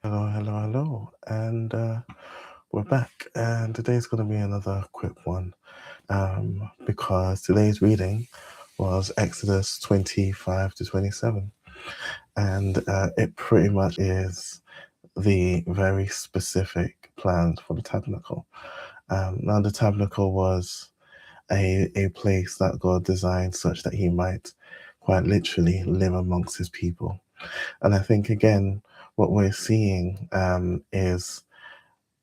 Hello, hello, hello, and we're back. And today's going to be another quick one because today's reading was Exodus 25 to 27, and it pretty much is the very specific plans for the tabernacle. Now, the tabernacle was a place that God designed such that He might quite literally live amongst His people. And I think, again, what we're seeing is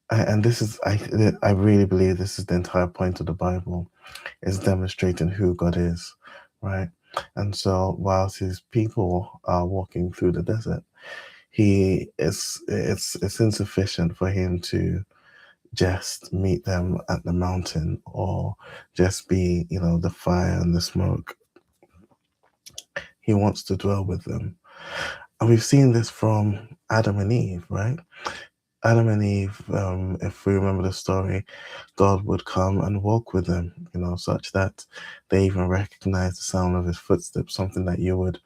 and this is I really believe this is the entire point of the Bible, is demonstrating who God is, right? And so whilst his people are walking through the desert, he is it's insufficient for him to just meet them at the mountain or just be, the fire and the smoke. He wants to dwell with them. And we've seen this from Adam and Eve, right? Adam and Eve, if we remember the story, God would come and walk with them, such that they even recognize the sound of his footsteps, something that you'd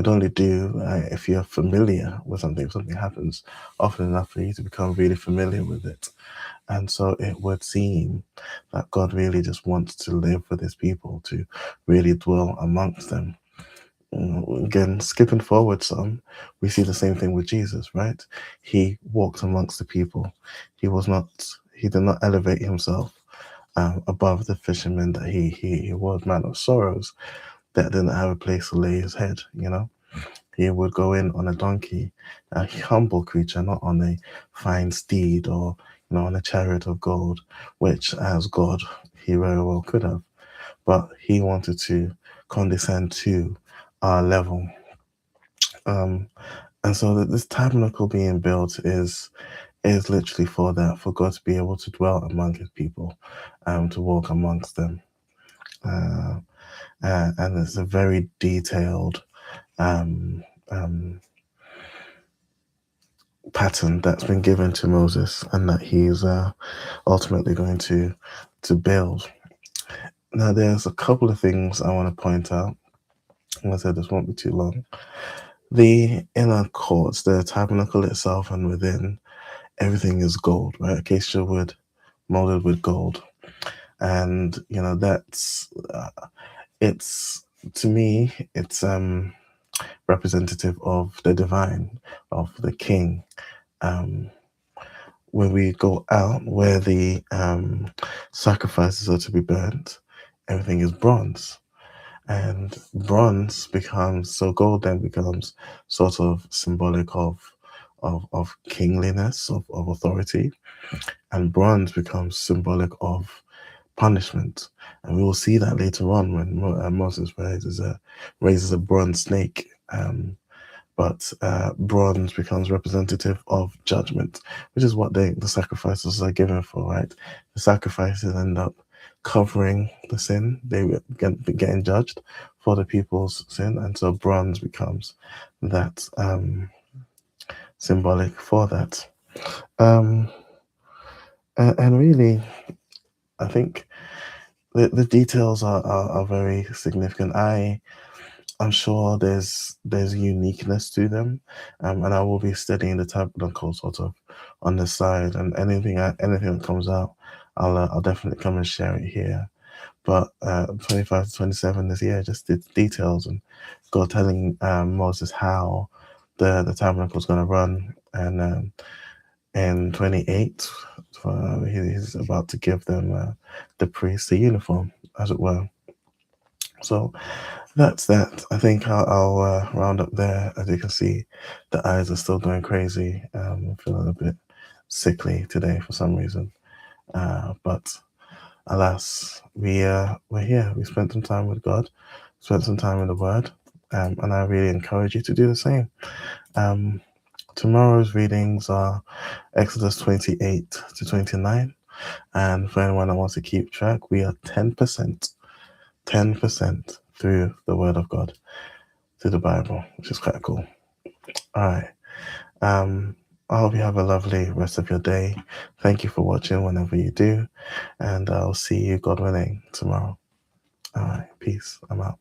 only do if you're familiar with something. If something happens often enough for you to become really familiar with it. And so it would seem that God really just wants to live with his people, to really dwell amongst them. Again, skipping forward some, we see the same thing with Jesus, right? He walked amongst the people. He did not elevate himself above the fishermen that he was, man of sorrows, that didn't have a place to lay his head, He would go in on a donkey, a humble creature, not on a fine steed or, on a chariot of gold, which as God, he very well could have. But he wanted to condescend to our level. And so that this tabernacle being built is literally for that, for God to be able to dwell among his people, to walk amongst them. And it's a very detailed pattern that's been given to Moses, and that he's ultimately going to build. Now, there's a couple of things I want to point out. Like I said, this won't be too long. The inner courts, the tabernacle itself, and within, everything is gold, right? Acacia wood molded with gold. And, that's, it's, to me, it's representative of the divine, of the king. When we go out where the sacrifices are to be burnt, everything is bronze. And bronze becomes, so gold then becomes sort of symbolic of kingliness, of authority, and bronze becomes symbolic of punishment. And we will see that later on when Moses raises a bronze snake. But bronze becomes representative of judgment, which is what the sacrifices are given for, right? The sacrifices end up covering the sin. They were getting judged for the people's sin, and so bronze becomes that symbolic for that. And really, I think the details are very significant. I'm sure there's uniqueness to them, and I will be studying the tabernacle sort of on the side, and anything that comes out, I'll definitely come and share it here. But 25 to 27 is just the details, and God telling Moses how the tabernacle is going to run, and in 28 he's about to give them the priest the uniform, as it were. So that's that. I think I'll round up there. As you can see, the eyes are still going crazy. I'm feeling a bit sickly today for some reason. But alas, we're here. We spent some time with God, spent some time in the Word, and I really encourage you to do the same. Tomorrow's readings are Exodus 28 to 29. And for anyone that wants to keep track, we are 10% through the Word of God, through the Bible, which is quite cool. All right. I hope you have a lovely rest of your day. Thank you for watching whenever you do. And I'll see you, God willing, tomorrow. All right. Peace. I'm out.